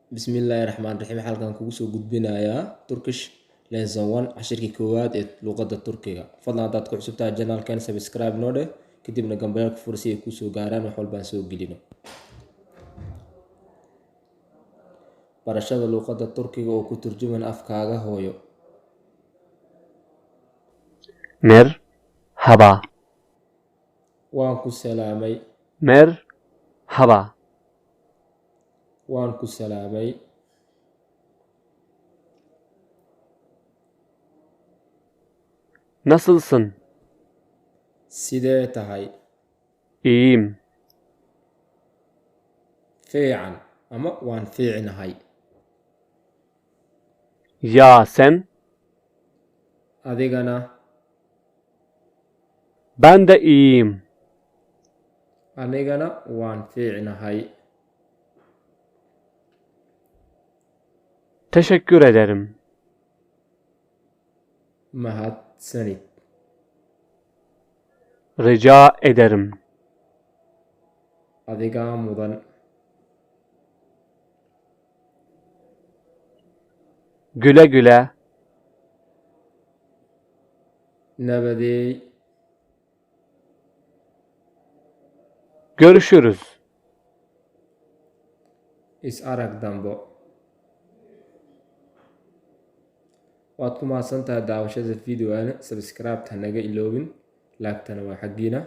Bismillahirrahmanirrahiim. Halkan kugu soo gudbinayaa Turkish Lesson 1 cashirkii koowaad ee luqadda Turkiga. Fadlan haddaad ku cusub tahay channelkan subscribe noo dheh, kadibna gambalaalka fur si ay kuu soo gaaraan wax walba aan soo gelino. Barashada luqadda Turkiga oo ku turjuman afkaaga hooyo. Merhaba, Waan ku salaamay. merhaba, Waan ku salaamay. nasılsın? Sidee tahay? İyiyim, Fiican ama waan fiicnahay. ya sen? Adigana? Ben de iyiyim, Anigana waan fiicnahay. teşekkür ederim, Mahadsanid. rica ederim, Adigaa mudan. güle güle, Nabadeey. görüşürüz. Is arag dambo. Waad ku mahadsantahay daawashada videoana. Subscribe-ta naga iloobin, like-tana waa xaggiina.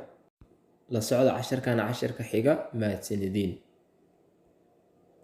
La socda casharkana casharka xiga. Mahadsanidin.